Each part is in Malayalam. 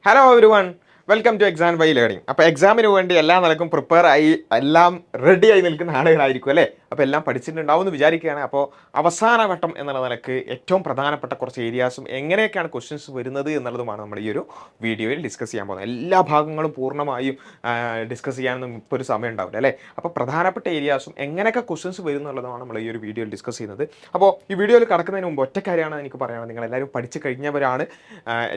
Hello everyone, welcome to exam by learning. അപ്പോൾ എക്സാമിന് വേണ്ടി എല്ലാ നിലക്കും പ്രിപ്പയർ ആയി എല്ലാം റെഡി ആയി നിൽക്കുന്ന ആളുകളായിരിക്കും അല്ലേ? അപ്പോൾ എല്ലാം പഠിച്ചിട്ടുണ്ടാവും എന്ന് വിചാരിക്കുകയാണ്. അപ്പോൾ അവസാന ഘട്ടം എന്നുള്ള നിലക്ക് ഏറ്റവും പ്രധാനപ്പെട്ട കുറച്ച് ഏരിയാസും എങ്ങനെയൊക്കെയാണ് ക്വസ്റ്റ്യൻസ് വരുന്നത് എന്നുള്ളതുമാണ് നമ്മൾ ഈ ഒരു വീഡിയോയിൽ ഡിസ്കസ് ചെയ്യാൻ പോകുന്നത്. എല്ലാ ഭാഗങ്ങളും പൂർണ്ണമായും ഡിസ്കസ് ചെയ്യാനൊന്നും ഇപ്പോൾ ഒരു സമയം ഉണ്ടാവില്ല അല്ലേ? അപ്പോൾ പ്രധാനപ്പെട്ട ഏരിയാസും എങ്ങനെയൊക്കെ ക്വസ്റ്റ്യൻസ് വരും എന്നുള്ളതാണ് നമ്മൾ ഈ ഒരു വീഡിയോയിൽ ഡിസ്കസ് ചെയ്യുന്നത്. അപ്പോൾ ഈ വീഡിയോയിൽ കടക്കുന്നതിന് മുമ്പ് ഒറ്റ കാര്യമാണ് എനിക്ക് പറയാനുള്ളത്. നിങ്ങളെല്ലാവരും പഠിച്ചു കഴിഞ്ഞവരാണ്,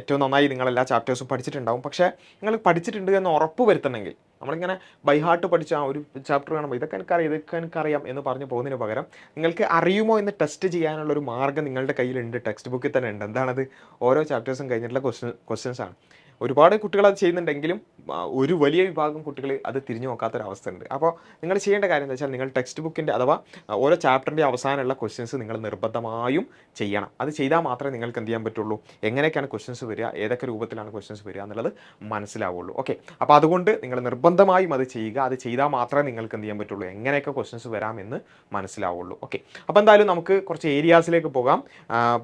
ഏറ്റവും നന്നായി നിങ്ങളെല്ലാ ചാപ്റ്റേഴ്സും പഠിച്ചിട്ടുണ്ടാവും. പക്ഷേ നിങ്ങൾ പഠിച്ചിട്ടുണ്ട് എന്ന് ഉറപ്പ് വരുത്തണമെങ്കിൽ നമ്മളിങ്ങനെ ബൈ ഹാർട്ട് പഠിച്ച ഒരു ചാപ്റ്റർ കാണുമ്പോൾ ഇതൊക്കെ എനിക്കറിയാം എന്ന് പറഞ്ഞു പോകുന്നതിന് പകരം നിങ്ങൾക്ക് അറിയുമോ എന്ന് ടെസ്റ്റ് ചെയ്യാനുള്ള ഒരു മാർഗ്ഗം നിങ്ങളുടെ കയ്യിലുണ്ട്, ടെക്സ്റ്റ് ബുക്കിൽ തന്നെ ഉണ്ട്. എന്താണത്? ഓരോ ചാപ്റ്റേഴ്സും കഴിഞ്ഞിട്ടുള്ള ക്വസ്റ്റ്യൻസ് ആണ്. ഒരുപാട് കുട്ടികൾ അത് ചെയ്യുന്നുണ്ടെങ്കിലും ഒരു വലിയ വിഭാഗം കുട്ടികൾ അത് തിരിഞ്ഞു നോക്കാത്തൊരവസ്ഥ ഉണ്ട്. അപ്പോൾ നിങ്ങൾ ചെയ്യേണ്ട കാര്യം എന്താ വെച്ചാൽ നിങ്ങൾ ടെക്സ്റ്റ് ബുക്കിൻ്റെ അഥവാ ഓരോ ചാപ്റ്ററിൻ്റെ അവസാനമുള്ള ക്വസ്റ്റ്യൻസ് നിങ്ങൾ നിർബന്ധമായും ചെയ്യണം. അത് ചെയ്താൽ മാത്രമേ നിങ്ങൾക്ക് എന്ത് ചെയ്യാൻ പറ്റുള്ളൂ, എങ്ങനെയൊക്കെയാണ് ക്വസ്റ്റ്യൻസ് വരിക, ഏതൊക്കെ രൂപത്തിലാണ് ക്വസ്റ്റ്യൻസ് വരിക എന്നുള്ളത് മനസ്സിലാവുള്ളൂ. ഓക്കെ, അപ്പോൾ അതുകൊണ്ട് നിങ്ങൾ നിർബന്ധമായും അത് ചെയ്യുക. അത് ചെയ്താൽ മാത്രമേ നിങ്ങൾക്ക് എന്ത് ചെയ്യാൻ പറ്റുള്ളൂ, എങ്ങനെയൊക്കെ ക്വസ്റ്റ്യൻസ് വരാമെന്ന് മനസ്സിലാവുള്ളൂ. ഓക്കെ, അപ്പോൾ എന്തായാലും നമുക്ക് കുറച്ച് ഏരിയാസിലേക്ക് പോകാം.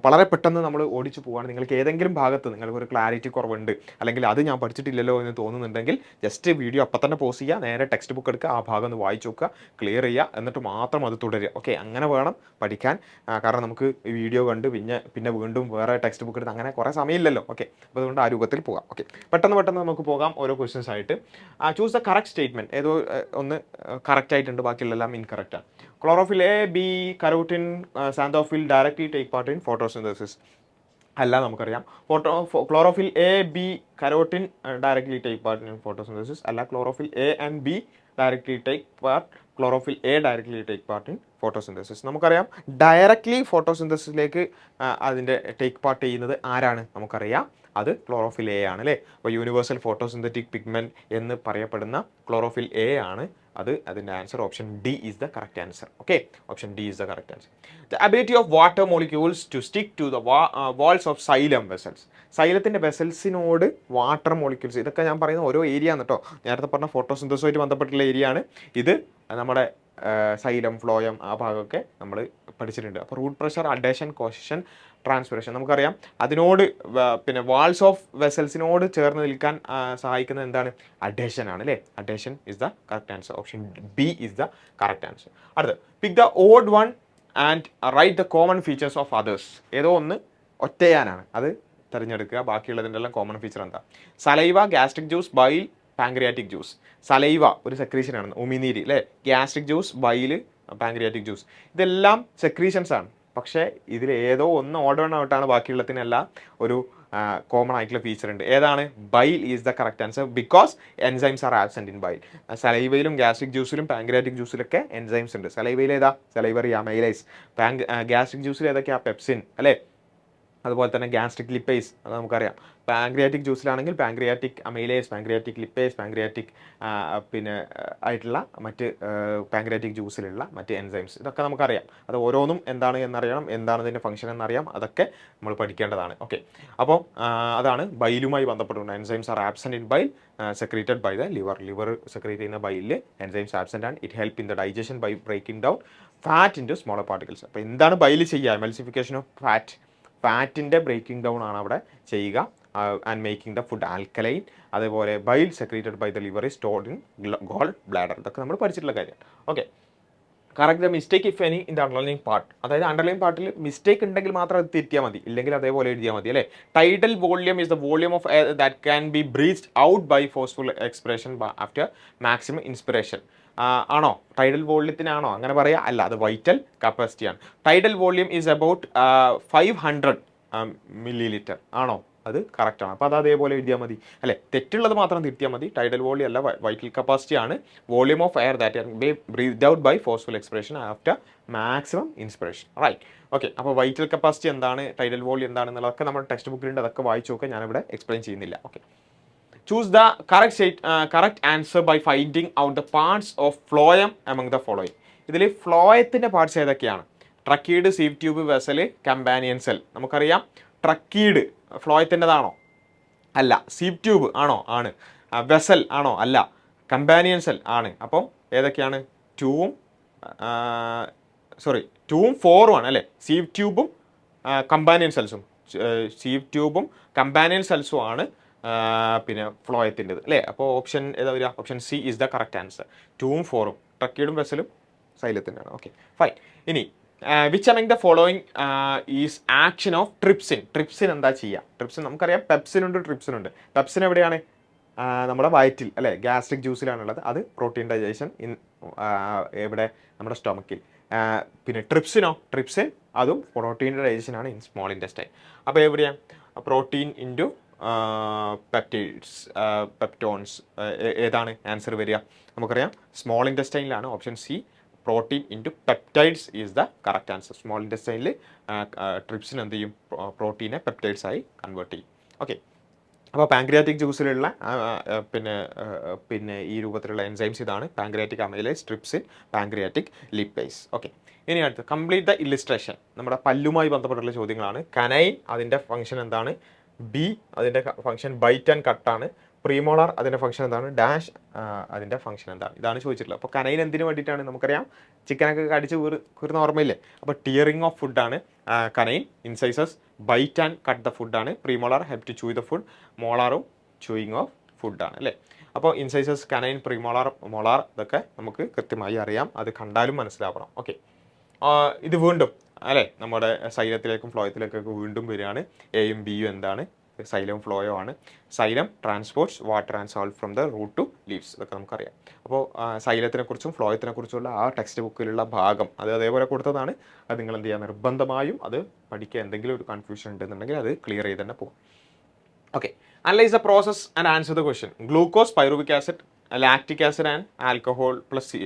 വളരെ പെട്ടെന്ന് നമ്മൾ ഓടിച്ചു പോവുകയാണ്. നിങ്ങൾക്ക് ഏതെങ്കിലും ഭാഗത്ത് നിങ്ങൾക്കൊരു ക്ലാരിറ്റി കുറവുണ്ട്, അല്ലെങ്കിൽ അത് ഞാൻ പഠിച്ചിട്ടില്ലല്ലോ എന്ന് തോന്നുന്നുണ്ടെങ്കിൽ ജസ്റ്റ് വീഡിയോ അപ്പം തന്നെ പോസ് ചെയ്യുക, നേരെ ടെക്സ്റ്റ് ബുക്ക് എടുക്കുക, ആ ഭാഗം ഒന്ന് വായിച്ചു നോക്കുക, ക്ലിയർ ചെയ്യുക, എന്നിട്ട് മാത്രം അത് തുടരുക. ഓക്കെ, അങ്ങനെ വേണം പഠിക്കാൻ. കാരണം നമുക്ക് വീഡിയോ കണ്ട് പിന്നെ വീണ്ടും വേറെ ടെക്സ്റ്റ് ബുക്ക് എടുത്ത് അങ്ങനെ കുറേ സമയമില്ലല്ലോ. ഓക്കെ, അപ്പോൾ അതുകൊണ്ട് ആ രൂപത്തിൽ പോകാം. ഓക്കെ, പെട്ടെന്ന് നമുക്ക് പോകാം ഓരോ ക്വസ്റ്റ്യൻസ് ആയിട്ട്. Choose the correct statement. ഏതോ ഒന്ന് കറക്റ്റ് ആയിട്ടുണ്ട്, ബാക്കിയുള്ളതെല്ലാം ഇൻകറക്റ്റാണ്. Chlorophyll A, B, carotene, xanthophyll directly take part in photosynthesis. അല്ല, നമുക്കറിയാം. Chlorophyll A, B, carotene directly take part in photosynthesis. അല്ല, chlorophyll A and B directly take part, chlorophyll A directly take part in photosynthesis. നമുക്കറിയാം ഡയറക്ട്ലി ഫോട്ടോസിന്തസിസിലേക്ക് അതിൻ്റെ ടേക്ക് പാർട്ട് ചെയ്യുന്നത് ആരാണ് നമുക്കറിയാം, അത് ക്ലോറോഫിൽ എ ആണ് അല്ലേ? അപ്പോൾ യൂണിവേഴ്സൽ ഫോട്ടോസിന്തറ്റിക് പിഗ്മെൻറ്റ് എന്ന് പറയപ്പെടുന്ന ക്ലോറോഫിൽ എ ആണ് അത്. അതിൻ്റെ answer option D is the correct answer. Okay, option D is the correct answer. The ability of water molecules to stick to the walls of xylem vessels. സൈലത്തിൻ്റെ വെസൽസിനോട് വാട്ടർ മോളിക്യൂൾസ്, ഇതൊക്കെ ഞാൻ പറയുന്ന ഓരോ ഏരിയ ആണ് കേട്ടോ. നേരത്തെ പറഞ്ഞ ഫോട്ടോസിന്തസുമായിട്ട് ബന്ധപ്പെട്ടുള്ള ഏരിയ ആണ് ഇത്. നമ്മുടെ സൈലം, ഫ്ലോയം, ആ ഭാഗമൊക്കെ നമ്മൾ പഠിച്ചിട്ടുണ്ട്. അപ്പോൾ റൂട്ട് പ്രഷർ, അഡേഷൻ, കോഷൻ, ട്രാൻസ്പിറേഷൻ നമുക്കറിയാം. അതിനോട് പിന്നെ വാൾസ് ഓഫ് വെസൽസിനോട് ചേർന്ന് നിൽക്കാൻ സഹായിക്കുന്നത് എന്താണ്? അഡേഷൻ ആണ് അല്ലേ? Adhesion is the correct answer. Option B is the correct answer. അടുത്ത്, pick the odd one and write the common features of others. ഏതോ ഒന്ന് ഒറ്റയാനാണ്, അത് തിരഞ്ഞെടുക്കുക. ബാക്കിയുള്ളതിൻ്റെ എല്ലാം കോമൺ ഫീച്ചർ എന്താ? Saliva, gastric juice, bile, pancreatic juice. Saliva ഒരു സെക്രീഷനാണ്, ഉമിനീര് അല്ലേ? Gastric juice, bile, pancreatic juice, ഇതെല്ലാം സെക്രീഷൻസ് ആണ്. പക്ഷേ ഇതിൽ ഏതോ ഒന്ന് ഓർഡർ ഔട്ടാണ്, ബാക്കിയുള്ളതിനെല്ലാം ഒരു കോമൺ ആയിട്ടുള്ള ഫീച്ചർ ഉണ്ട്. ഏതാണ്? Bile is the correct answer because enzymes are absent in bile. സലൈവയിലും ഗ്യാസ്ട്രിക് ജ്യൂസിലും പാങ്ക്രിയാറ്റിക് ജ്യൂസിലൊക്കെ എൻസൈംസ് ഉണ്ട്. സലൈവയിൽ ഏതാ? Salivary amylase. ഗ്യാസ്ട്രിക് ജ്യൂസിൽ ഏതൊക്കെയാ? പെപ്സിൻ അല്ലേ? അതുപോലെ തന്നെ ഗ്യാസ്ട്രിക് ലിപ്പേസ്, അത് നമുക്കറിയാം. പാങ്ക്രിയാറ്റിക് ജ്യൂസിലാണെങ്കിൽ pancreatic amylase, pancreatic lipase, pancreatic പിന്നെ ആയിട്ടുള്ള മറ്റ് പാങ്ക്രിയാറ്റിക് ജ്യൂസിലുള്ള മറ്റ് എൻസൈംസ്, ഇതൊക്കെ നമുക്കറിയാം. അത് ഓരോന്നും എന്താണ് എന്നറിയണം, എന്താണ് ഇതിൻ്റെ ഫംഗ്ഷൻ എന്നറിയാം, അതൊക്കെ നമ്മൾ പഠിക്കേണ്ടതാണ്. ഓക്കെ, അപ്പോൾ അതാണ് ബൈലുമായി ബന്ധപ്പെട്ടുകൊണ്ട്. Enzymes are absent in bile, secreted by the liver secrete ചെയ്യുന്ന ബൈലിൽ enzymes absent and it help in the digestion by breaking down fat into smaller particles. അപ്പോൾ എന്താണ് ബൈൽ ചെയ്യുക? എമൽസിഫിക്കേഷൻ ഓഫ് ഫാറ്റിൻ്റെ ബ്രേക്കിംഗ് ഡൗൺ ആണ് അവിടെ ചെയ്യുക. And making the food alkaline. അതേപോലെ bile secreted by the liver is stored in gall bladder. ഇതൊക്കെ നമ്മൾ പഠിച്ചിട്ടുള്ള കാര്യമാണ്. Okay, correct the mistake if any in the underline part. അതായത് അണ്ടർലൈൻ പാർട്ടിൽ മിസ്റ്റേക്ക് ഉണ്ടെങ്കിൽ മാത്രം അത് തിരുത്തിയാൽ മതി, ഇല്ലെങ്കിൽ അതേപോലെ എഴുതിയാൽ മതി അല്ലേ? Tidal volume is the volume of air that can be breathed out by forceful expiration after maximum inspiration. ആണോ? ടൈഡൽ വോള്യത്തിനാണോ അങ്ങനെ പറയാം? അല്ല, അത് വൈറ്റൽ കപ്പാസിറ്റിയാണ്. Tidal volume is about 500 ml ആണോ? അത് കറക്റ്റാണ്. അപ്പോൾ അത് അതേപോലെ എഴുതിയാൽ മതി അല്ലേ? തെറ്റുള്ളത് മാത്രം തിരുത്തിയാൽ മതി. ടൈഡൽ വോളിയം അല്ല, വൈറ്റൽ കപ്പാസിറ്റി ആണ്. Volume of air that be breathed out by forceful expiration after maximum inspiration. Right. Okay, അപ്പോൾ വൈറ്റൽ കപ്പാസിറ്റി എന്താണ്, ടൈഡൽ വോളിയം എന്താണെന്നുള്ളതൊക്കെ നമ്മുടെ ടെക്സ്റ്റ് ബുക്കിലുണ്ട്. അതൊക്കെ വായിച്ചു നോക്കുക, ഞാനിവിടെ എക്സ്പ്ലെയിൻ ചെയ്യുന്നില്ല. Okay, choose the correct answer by finding out the parts of phloem among the following. ഇതിൽ ഫ്ലോയത്തിൻ്റെ പാർട്സ് ഏതൊക്കെയാണ്? Tracheid, sieve tube, vessel, companion cell. നമുക്കറിയാം ട്രക്കീഡ് ഫ്ലോയത്തിൻ്റെതാണോ? അല്ല. സീവ് ട്യൂബ് ആണോ? ആണ്. വെസൽ ആണോ? അല്ല. കമ്പാനിയൻ സെൽ ആണ്. അപ്പം ഏതൊക്കെയാണ്? ടൂവും 4ഉം ആണ് അല്ലേ? സീവ് ട്യൂബും കമ്പാനിയൻ സെൽസും. സീവ് ട്യൂബും കമ്പാനിയൻ സെൽസും ആണ് പിന്നെ ഫ്ലോയത്തിൻ്റെത് അല്ലേ. അപ്പോൾ ഓപ്ഷൻ ഏതാ വരിക? Option C is the correct answer. 2ഉം 4ഉം ട്രക്കിയഡും വെസലും സൈലത്തിൻ്റെയാണ്. Okay fine. ഇനി which among the following is action of trypsin. Trypsin എന്താ ചെയ്യുക? ട്രിപ്സിൻ നമുക്കറിയാം പെപ്സിനുണ്ട് ട്രിപ്സിനുണ്ട്. പെപ്സിൻ എവിടെയാണ്? നമ്മുടെ വയറ്റിൽ അല്ലേ, ഗ്യാസ്ട്രിക് ജ്യൂസിലാണുള്ളത്. അത് പ്രോട്ടീൻ ഡൈജഷൻ എവിടെ? നമ്മുടെ സ്റ്റൊമക്കിൽ. പിന്നെ ട്രിപ്സിൻ അതും പ്രോട്ടീൻ്റെ ഡൈജഷനാണ് ഇൻ സ്മോൾ ഇൻറ്റസ്റ്റൈൻ. അപ്പോൾ എവിടെയാണ്? പ്രോട്ടീൻ ഇൻറ്റു പെപ്റ്റൈഡ്സ് പെപ്റ്റോൺസ് ഏതാണ് ആൻസർ വരിക? നമുക്കറിയാം സ്മോൾ ഇൻറ്റസ്റ്റൈനിലാണ്. Option C protein into peptides is the correct answer. Small ഇൻറ്റസ്റ്റൈനിൽ ട്രിപ്സിൻ എന്ത് ചെയ്യും? പ്രോട്ടീനെ പെപ്റ്റൈഡ്സ് ആയി കൺവേർട്ട് ചെയ്യും. ഓക്കെ, അപ്പോൾ പാങ്ക്രിയാറ്റിക് ജ്യൂസിലുള്ള പിന്നെ ഈ രൂപത്തിലുള്ള എൻസൈംസ് ഇതാണ്: pancreatic amylase, trypsin, pancreatic lipase. Okay, ഇനി അടുത്ത് കംപ്ലീറ്റ് ദ ഇല്ലിസ്ട്രേഷൻ. നമ്മുടെ പല്ലുമായി ബന്ധപ്പെട്ടുള്ള ചോദ്യങ്ങളാണ്. കനൈൻ അതിൻ്റെ ഫംഗ്ഷൻ എന്താണ്? ബി അതിൻ്റെ ഫംഗ്ഷൻ ബൈറ്റ് ആൻഡ് കട്ടാണ്. പ്രീമോളാർ അതിൻ്റെ ഫംഗ്ഷൻ എന്താണ്? ഡാഷ് അതിൻ്റെ ഫംഗ്ഷൻ എന്താണ്? ഇതാണ് ചോദിച്ചിട്ടുള്ളത്. അപ്പോൾ കനൈൻ എന്തിനു വേണ്ടിയിട്ടാണ്? നമുക്കറിയാം ചിക്കനൊക്കെ കടിച്ച് കീറുന്ന ഓർമ്മയില്ലേ? അപ്പോൾ ടിയറിങ് ഓഫ് ഫുഡാണ് canine. Incisors bite and cut the ഫുഡാണ്. Premolar help to chew the food. മോളാറും ചൂയിങ് ഓഫ് ഫുഡാണ് അല്ലേ. അപ്പോൾ ഇൻസൈസസ്, കനൈൻ, പ്രീമോളാർ, മോളാർ ഇതൊക്കെ നമുക്ക് കൃത്യമായി അറിയാം. അത് കണ്ടാലും മനസ്സിലാവണം. ഓക്കെ, ഇത് വീണ്ടും അല്ലേ നമ്മുടെ സൈലത്തിലേക്കും ഫ്ലോയത്തിലേക്കൊക്കെ വീണ്ടും വരികയാണ്. എയും ബിയും എന്താണ്? സൈലം ഫ്ലോയോ ആണ്. Xylem transports water and salt from the root to leaves. ഇതൊക്കെ നമുക്കറിയാം. അപ്പോൾ സൈലത്തിനെക്കുറിച്ചും ഫ്ലോയത്തിനെക്കുറിച്ചുള്ള ആ ടെക്സ്റ്റ് ബുക്കിലുള്ള ഭാഗം അത് അതേപോലെ കൊടുത്തതാണ്. അത് നിങ്ങൾ എന്ത് ചെയ്യുക? നിർബന്ധമായും അത് പഠിക്കുക. എന്തെങ്കിലും ഒരു കൺഫ്യൂഷൻ ഉണ്ടെന്നുണ്ടെങ്കിൽ അത് ക്ലിയർ ചെയ്ത് തന്നെ പോകും. Okay, analyse the process and answer the question. Glucose, pyruvic acid, lactic acid and alcohol plus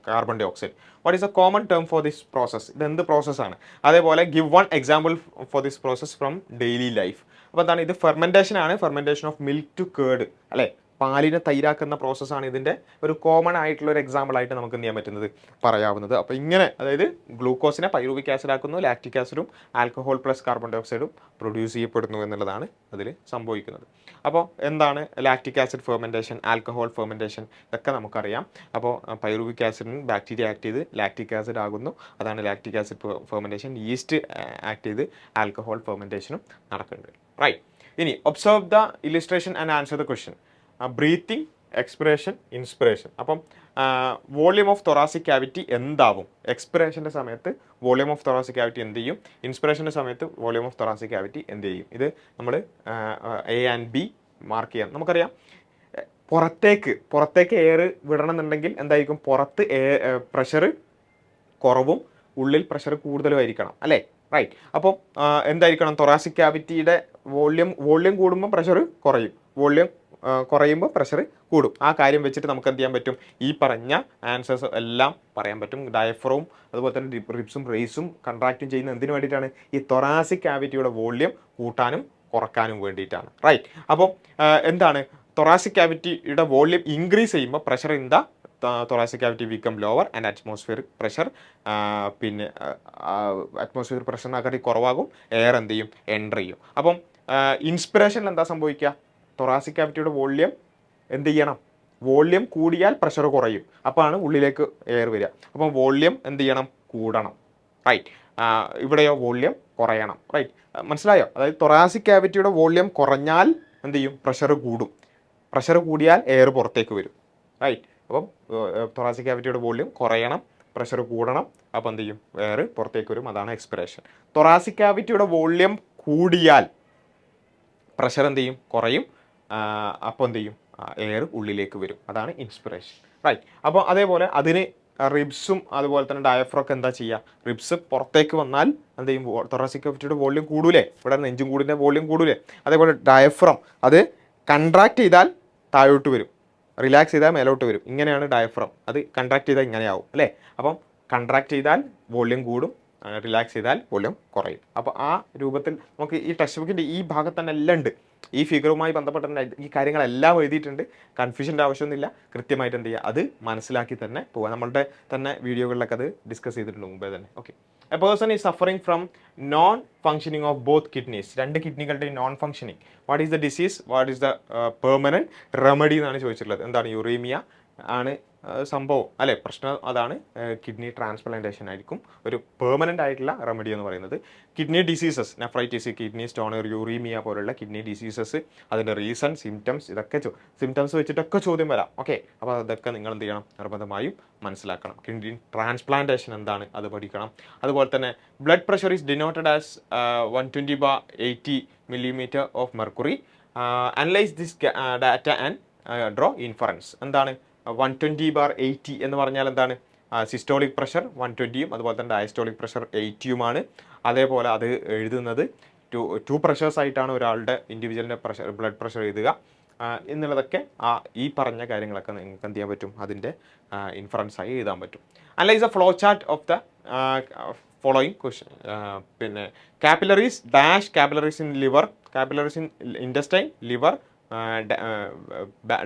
carbon dioxide. What is a common term for this process? ഇത് എന്ത് പ്രോസസ്സാണ്? അതേപോലെ give one example for this process from daily life. അപ്പോൾ എന്താണ്? ഇത് ഫെർമെൻറ്റേഷൻ ആണ്. Fermentation of milk to curd അല്ലേ, പാലിനെ തൈരാക്കുന്ന പ്രോസസ്സാണ് ഇതിൻ്റെ ഒരു കോമൺ ആയിട്ടുള്ള ഒരു എക്സാമ്പിൾ ആയിട്ട് നമുക്ക് എന്ത് ചെയ്യാൻ പറ്റുന്നത്? പറയാവുന്നത്. അപ്പോൾ ഇങ്ങനെ അതായത് ഗ്ലൂക്കോസിനെ പൈറുവിക് ആസിഡ് ആക്കുന്നു, ലാക്റ്റിക് ആസിഡും ആൽക്കഹോൾ പ്ലസ് കാർബൺ ഡൈ ഓക്സൈഡും പ്രൊഡ്യൂസ് ചെയ്യപ്പെടുന്നു എന്നുള്ളതാണ് അതിൽ സംഭവിക്കുന്നത്. അപ്പോൾ എന്താണ് lactic acid fermentation, alcohol fermentation ഇതൊക്കെ നമുക്കറിയാം. അപ്പോൾ പൈറുവിക് ആസിഡിന് ബാക്ടീരിയ ആക്ട് ചെയ്ത് ലാക്റ്റിക് ആസിഡ് ആകുന്നു. അതാണ് lactic acid fermentation. Yeast act ചെയ്ത് ആൽക്കഹോൾ ഫെർമെൻറ്റേഷനും നടക്കുന്നുണ്ട്. റൈറ്റ്. ഇനി observe the illustration and answer the question. Breathing, expiration, inspiration. അപ്പം വോളിയം ഓഫ് തൊറാസിക് ക്യാവിറ്റി എന്താവും? എക്സ്പിറേഷൻ്റെ സമയത്ത് വോളിയം ഓഫ് തൊറാസിക് ക്യാവിറ്റി എന്ത് ചെയ്യും? ഇൻസ്പിറേഷൻ്റെ സമയത്ത് വോളിയം ഓഫ് തൊറാസിക് ക്യാവിറ്റി എന്ത് ചെയ്യും? ഇത് നമ്മൾ എ ആൻഡ് ബി മാർക്ക് ചെയ്യാം. നമുക്കറിയാം പുറത്തേക്ക് എയർ വിടണം എന്നുണ്ടെങ്കിൽ എന്തായിരിക്കും? പുറത്ത് പ്രഷർ കുറവും ഉള്ളിൽ പ്രഷർ കൂടുതലും ആയിരിക്കണം അല്ലേ. റൈറ്റ്. അപ്പം എന്തായിരിക്കണം? തൊറാസിക് ക്യാവിറ്റിയുടെ വോള്യം കൂടുമ്പോൾ പ്രഷർ കുറയും, വോള്യം കുറയുമ്പോൾ പ്രഷർ കൂടും. ആ കാര്യം വെച്ചിട്ട് നമുക്ക് എന്ത് ചെയ്യാൻ പറ്റും? ഈ പറഞ്ഞ ആൻസേഴ്സ് എല്ലാം പറയാൻ പറ്റും. ഡയഫ്രവും അതുപോലെ തന്നെ റിബ്സും റേസും കൺട്രാക്റ്റും ചെയ്യുന്ന എന്തിനു വേണ്ടിയിട്ടാണ്? ഈ തൊറാസിക് ക്യാവിറ്റിയുടെ വോള്യം കൂട്ടാനും കുറക്കാനും വേണ്ടിയിട്ടാണ്. റൈറ്റ്. അപ്പം എന്താണ്? തൊറാസിക് ക്യാവിറ്റിയുടെ വോള്യം ഇൻക്രീസ് ചെയ്യുമ്പോൾ pressure in the thoracic cavity become lower and atmospheric pressure പിന്നെ അറ്റ്മോസ്ഫിയർ പ്രഷറിനെക്കാട്ടി കുറവാകും, എയർ എന്ത് ചെയ്യും? എൻ്റർ ചെയ്യും. അപ്പം ഇൻസ്പിറേഷനിൽ എന്താ സംഭവിക്കുക? തൊറാസിക് ക്യാവിറ്റിയുടെ വോള്യം എന്ത് ചെയ്യണം? വോള്യം കൂടിയാൽ പ്രഷർ കുറയും, അപ്പോഴാണ് ഉള്ളിലേക്ക് എയർ വരിക. അപ്പം വോള്യം എന്ത് ചെയ്യണം? കൂടണം. റൈറ്റ്. ഇവിടെയോ വോള്യം കുറയണം. റൈറ്റ്. മനസ്സിലായോ? അതായത് തൊറാസിക് ക്യാവിറ്റിയുടെ വോള്യം കുറഞ്ഞാൽ എന്ത് ചെയ്യും? പ്രഷർ കൂടും. പ്രഷർ കൂടിയാൽ എയർ പുറത്തേക്ക് വരും. റൈറ്റ്. അപ്പം തൊറാസിക് ക്യാവിറ്റിയുടെ വോള്യം കുറയണം, പ്രഷർ കൂടണം, അപ്പോൾ എന്ത് ചെയ്യും? എയർ പുറത്തേക്ക് വരും. അതാണ് എക്സ്പിറേഷൻ. തൊറാസിക് ക്യാവിറ്റിയുടെ വോള്യം കൂടിയാൽ പ്രഷർ എന്ത് ചെയ്യും? കുറയും. അപ്പോൾ എന്ത് ചെയ്യും? എയർ ഉള്ളിലേക്ക് വരും. അതാണ് ഇൻസ്പിറേഷൻ. റൈറ്റ്. അപ്പോൾ അതേപോലെ അതിന് റിബ്സും അതുപോലെ തന്നെ ഡയഫ്രൊക്കെ എന്താ ചെയ്യുക? റിബ്സ് പുറത്തേക്ക് വന്നാൽ എന്ത് ചെയ്യും? തൊറാസിക് ക്യാവിറ്റിയുടെ വോള്യം കൂടൂലേ? ഇവിടെ നെഞ്ചും കൂടിൻ്റെ വോള്യം കൂടൂലേ? അതേപോലെ ഡയഫ്രം അത് കൺട്രാക്ട് ചെയ്താൽ താഴോട്ട് വരും, റിലാക്സ് ചെയ്താൽ മേലോട്ട് വരും. ഇങ്ങനെയാണ് ഡയഫ്രം. അത് കൺട്രാക്ട് ചെയ്താൽ ഇങ്ങനെയാവും അല്ലേ. അപ്പം കൺട്രാക്ട് ചെയ്താൽ വോള്യം കൂടും, റിലാക്സ് ചെയ്താൽ വോള്യം കുറയും. അപ്പോൾ ആ രൂപത്തിൽ നമുക്ക് ഈ ടെക്സ്റ്റ് ബുക്കിൻ്റെ ഈ ഭാഗത്ത് തന്നെ എല്ലാം ഉണ്ട്. ഈ ഫിഗറുമായി ബന്ധപ്പെട്ട ഈ കാര്യങ്ങളെല്ലാം എഴുതിയിട്ടുണ്ട്. കൺഫ്യൂഷൻ്റെ ആവശ്യമൊന്നുമില്ല. കൃത്യമായിട്ട് എന്ത് ചെയ്യുക? അത് മനസ്സിലാക്കി തന്നെ പോവുക. നമ്മളുടെ തന്നെ വീഡിയോകളിലൊക്കെ അത് ഡിസ്കസ് ചെയ്തിട്ടുണ്ട് മുമ്പേ തന്നെ. Okay. A person is suffering from non functioning of both kidneys. രണ്ട് കിഡ്നികളുടെയും non functioning. What is the disease? What is the permanent remedy എന്നാണ് ചോദിച്ചിട്ടുള്ളത്. എന്താണ്? യുറീമിയ, ആണ് സംഭവം അല്ലേ, പ്രശ്നം അതാണ്. കിഡ്നി ട്രാൻസ്പ്ലാന്റേഷൻ ആയിരിക്കും ഒരു പെർമനൻ്റ് ആയിട്ടുള്ള റെമഡി എന്ന് പറയുന്നത്. Kidney diseases, nephritis, kidney stone, uraemia പോലുള്ള കിഡ്നി ഡിസീസസ്, അതിൻ്റെ റീസൺ, സിംറ്റംസ്, ഇതൊക്കെ സിംറ്റംസ് വെച്ചിട്ടൊക്കെ ചോദ്യം വരാം. ഓക്കെ, അപ്പോൾ അതൊക്കെ നിങ്ങൾ എന്ത് ചെയ്യണം, നിർബന്ധമായും മനസ്സിലാക്കണം. കിഡ്നി ട്രാൻസ്പ്ലാന്റേഷൻ എന്താണ് അത് പഠിക്കണം. അതുപോലെ തന്നെ blood pressure is denoted as 120/80 millimeter of mercury. Analyse this data and draw inference. എന്താണ് 120/80 എന്ന് പറഞ്ഞാൽ എന്താണ്? സിസ്റ്റോളിക് പ്രഷർ 120യും അതുപോലെ തന്നെ ഡയസ്റ്റോളിക് പ്രഷർ 80യുമാണ്. അതേപോലെ അത് എഴുതുന്നത് ടു പ്രഷേഴ്സ് ആയിട്ടാണ് ഒരാളുടെ ഇൻഡിവിജ്വലിൻ്റെ ബ്ലഡ് പ്രഷർ എഴുതുക എന്നുള്ളതൊക്കെ ഈ പറഞ്ഞ കാര്യങ്ങളൊക്കെ നിങ്ങൾക്ക് എന്ത് ചെയ്യാൻ പറ്റും, അതിൻ്റെ ഇൻഫറൻസായി എഴുതാൻ പറ്റും. Analyse a flow chart of the following question. പിന്നെ capillaries dash, capillaries in liver, capillaries in intestine, liver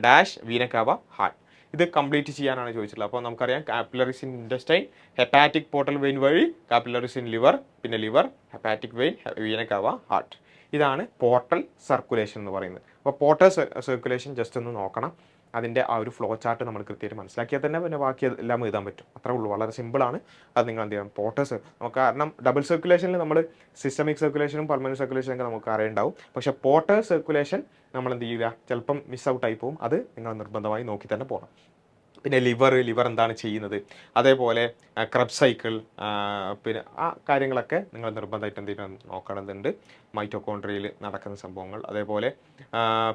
dash, vena cava, heart. ഇത് കംപ്ലീറ്റ് ചെയ്യാനാണ് ചോദിച്ചിട്ടുള്ളത്. അപ്പോൾ നമുക്കറിയാം capillaries in intestine, hepatic portal vein വഴി, കാപ്പിലറീസ് ഇൻ ലിവർ, പിന്നെ liver, hepatic vein, vena cava, heart. ഇതാണ് പോർട്ടൽ സർക്കുലേഷൻ എന്ന് പറയുന്നത്. അപ്പോൾ പോർട്ടൽ സർക്കുലേഷൻ ജസ്റ്റ് ഒന്ന് നോക്കണം. അതിൻ്റെ ആ ഒരു ഫ്ലോ ചാർട്ട് നമ്മൾ കൃത്യമായിട്ട് മനസ്സിലാക്കിയാൽ തന്നെ പിന്നെ ബാക്കി എല്ലാം എഴുതാൻ പറ്റും. അത്രേ ഉള്ളൂ, വളരെ സിമ്പിളാണ്. അത് നിങ്ങൾ എന്ത് ചെയ്യണം, പോർട്ടൽ നമുക്ക് കാരണം ഡബിൾ സർക്കുലേഷനിൽ നമ്മൾ സിസ്റ്റമിക് സർക്കുലേഷനും പൾമണറി സർക്കുലേഷനും ഒക്കെ നമുക്ക് അറിയുണ്ടാവും. പക്ഷേ പോർട്ടൽ സർക്കുലേഷൻ നമ്മൾ എന്ത് ചെയ്യുക, ചിലപ്പം മിസ് ഔട്ട് ആയി പോകും. അത് നിങ്ങൾ നിർബന്ധമായി നോക്കി തന്നെ പോകണം. പിന്നെ ലിവർ എന്താണ് ചെയ്യുന്നത്, അതേപോലെ ക്രബ് സൈക്കിൾ, പിന്നെ ആ കാര്യങ്ങളൊക്കെ നിങ്ങൾ നിർബന്ധമായിട്ട് എന്തെങ്കിലും നോക്കണമെന്നുണ്ട്. മൈറ്റോകോൺട്രിയയിൽ നടക്കുന്ന സംഭവങ്ങൾ, അതേപോലെ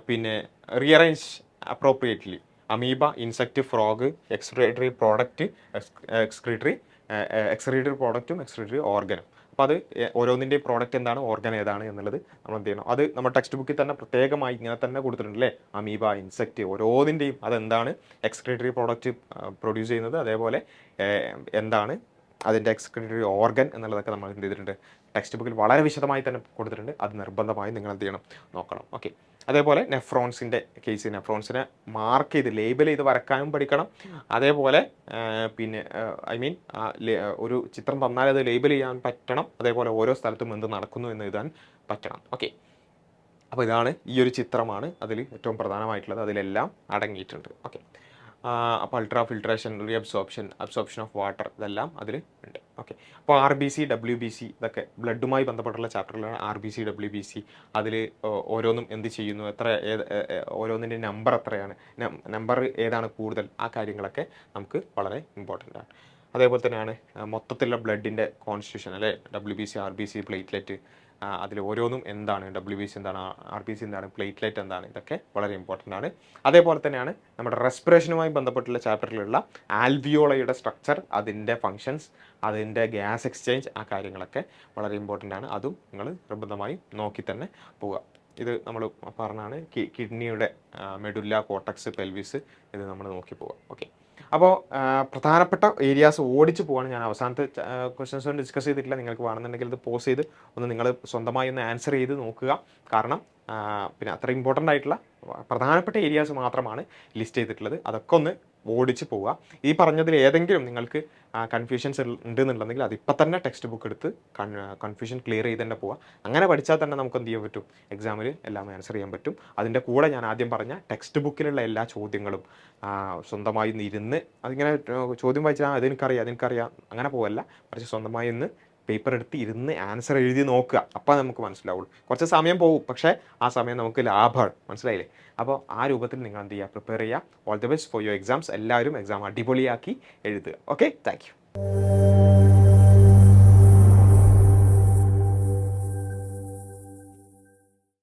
പിന്നെ rearrange appropriately, amoeba, insect, frog, excretory product, excretory പ്രോഡക്റ്റും എക്സ്ക്രീറ്ററി ഓർഗനും. അപ്പോൾ അത് ഓരോന്നിൻ്റെയും പ്രോഡക്റ്റ് എന്താണ്, ഓർഗൻ ഏതാണ് എന്നുള്ളത് നമ്മൾ എന്ത് ചെയ്യണം, അത് നമ്മുടെ ടെക്സ്റ്റ് ബുക്കിൽ തന്നെ പ്രത്യേകമായി ഇങ്ങനെ തന്നെ കൊടുത്തിട്ടുണ്ട് അല്ലേ. അമീബ, ഇൻസെക്റ്റ് ഓരോന്നിൻ്റെയും അതെന്താണ് എക്സ്ക്രീറ്ററി പ്രോഡക്റ്റ് പ്രൊഡ്യൂസ് ചെയ്യുന്നത്, അതേപോലെ എന്താണ് അതിൻ്റെ എക്സ്ക്രീറ്ററി ഓർഗൻ എന്നുള്ളതൊക്കെ നമ്മൾ എന്ത് ചെയ്തിട്ടുണ്ട്, ടെക്സ്റ്റ് ബുക്കിൽ വളരെ വിശദമായി തന്നെ കൊടുത്തിട്ടുണ്ട്. അത് നിർബന്ധമായി നിങ്ങൾ എന്ത് ചെയ്യണം, നോക്കണം. ഓക്കെ, അതേപോലെ നെഫ്രോൺസിൻ്റെ കേസ്, നെഫ്രോൺസിനെ മാർക്ക് ചെയ്ത് ലേബൽ ചെയ്ത് വരക്കാനും പഠിക്കണം. അതേപോലെ പിന്നെ ഒരു ചിത്രം തന്നാൽ അത് ലേബൽ ചെയ്യാൻ പറ്റണം. അതേപോലെ ഓരോ സ്ഥലത്തും എന്ത് നടക്കുന്നു എന്ന് എഴുതാൻ പറ്റണം. ഓക്കെ, അപ്പോൾ ഇതാണ് ഈ ഒരു ചിത്രമാണ് അതിൽ ഏറ്റവും പ്രധാനമായിട്ടുള്ളത്, അതിലെല്ലാം അടങ്ങിയിട്ടുണ്ട്. ഓക്കെ, അപ്പോൾ ultra filtration, absorption of water, ഇതെല്ലാം അതിൽ ഉണ്ട്. ഓക്കെ, അപ്പോൾ RBC, WBC ഇതൊക്കെ ബ്ലഡുമായി ബന്ധപ്പെട്ടുള്ള ചാപ്റ്ററിലാണ്. RBC, WBC അതിൽ ഓരോന്നും എന്ത് ചെയ്യുന്നു, ഓരോന്നിൻ്റെ നമ്പർ എത്രയാണ്, നമ്പർ ഏതാണ് കൂടുതൽ, ആ കാര്യങ്ങളൊക്കെ നമുക്ക് വളരെ ഇമ്പോർട്ടൻ്റ് ആണ്. അതേപോലെ തന്നെയാണ് മൊത്തത്തിലുള്ള ബ്ലഡിൻ്റെ കോൺസ്റ്റിറ്റ്യൂഷൻ അല്ലേ, WBC, RBC, പ്ലേറ്റ്ലെറ്റ്, അതിൽ ഓരോന്നും എന്താണ്, WBC എന്താണ്, RBC എന്താണ്, പ്ലേറ്റ്ലെറ്റ് എന്താണ്, ഇതൊക്കെ വളരെ ഇമ്പോർട്ടൻ്റ് ആണ്. അതേപോലെ തന്നെയാണ് നമ്മുടെ റെസ്പിറേഷനുമായി ബന്ധപ്പെട്ടുള്ള ചാപ്റ്ററിലുള്ള ആൽവിയോളയുടെ സ്ട്രക്ചർ, അതിൻ്റെ ഫങ്ഷൻസ്, അതിൻ്റെ ഗ്യാസ് എക്സ്ചേഞ്ച്, ആ കാര്യങ്ങളൊക്കെ വളരെ ഇമ്പോർട്ടൻ്റ് ആണ്. അതും നിങ്ങൾ നിർബന്ധമായും നോക്കി തന്നെ പോവുക. ഇത് നമ്മൾ പറഞ്ഞാണ് കിഡ്നിയുടെ മെഡുല്ല, കോർട്ടക്സ്, പെൽവിസ്, ഇത് നമ്മൾ നോക്കി പോവുക. ഓക്കെ, അപ്പോൾ പ്രധാനപ്പെട്ട ഏരിയാസ് ഓടിച്ച് പോവാണ്. ഞാൻ അവസാനത്തെ ക്വസ്റ്റ്യൻസ് ഒന്നും ഡിസ്കസ് ചെയ്തിട്ടില്ല. നിങ്ങൾക്ക് വേണമെന്നുണ്ടെങ്കിൽ ഇത് പോസ് ചെയ്ത് ഒന്ന് നിങ്ങൾ സ്വന്തമായി ഒന്ന് ആൻസർ ചെയ്ത് നോക്കുക. കാരണം പിന്നെ അത്ര ഇമ്പോർട്ടൻ്റ് ആയിട്ടുള്ള പ്രധാനപ്പെട്ട ഏരിയാസ് മാത്രമാണ് ലിസ്റ്റ് ചെയ്തിട്ടുള്ളത്. അതൊക്കെ ഒന്ന് ഓടിച്ച് പോവുക. ഈ പറഞ്ഞതിൽ ഏതെങ്കിലും നിങ്ങൾക്ക് കൺഫ്യൂഷൻസ് ഉണ്ടെന്നുണ്ടെങ്കിൽ അതിപ്പോൾ തന്നെ ടെക്സ്റ്റ് ബുക്ക് എടുത്ത് കൺഫ്യൂഷൻ ക്ലിയർ ചെയ്ത് തന്നെ പോവുക. അങ്ങനെ പഠിച്ചാൽ തന്നെ നമുക്ക് എന്ത് ചെയ്യാൻ പറ്റും, എക്സാമിൽ എല്ലാം ആൻസർ ചെയ്യാൻ പറ്റും. അതിൻ്റെ കൂടെ ഞാൻ ആദ്യം പറഞ്ഞ ടെക്സ്റ്റ് ബുക്കിലുള്ള എല്ലാ ചോദ്യങ്ങളും സ്വന്തമായി ഇരുന്ന് അതിങ്ങനെ ചോദ്യം വായിച്ചാൽ അതെനിക്കറിയാം അങ്ങനെ പോവല്ല, പക്ഷേ സ്വന്തമായി ഇന്ന് പേപ്പർ എടുത്ത് ഇരുന്ന് ആൻസർ എഴുതി നോക്കുക. അപ്പോൾ നമുക്ക് മനസ്സിലാവുള്ളൂ. കുറച്ച് സമയം പോകും, പക്ഷേ ആ സമയം നമുക്ക് ലാഭമാണ്. മനസ്സിലായില്ലേ? അപ്പോൾ ആ രൂപത്തിൽ നിങ്ങൾ എന്ത് ചെയ്യുക, പ്രിപ്പയർ ചെയ്യുക. All the best for your exams. എല്ലാവരും എക്സാം അടിപൊളിയാക്കി എഴുതുക. Okay, thank you.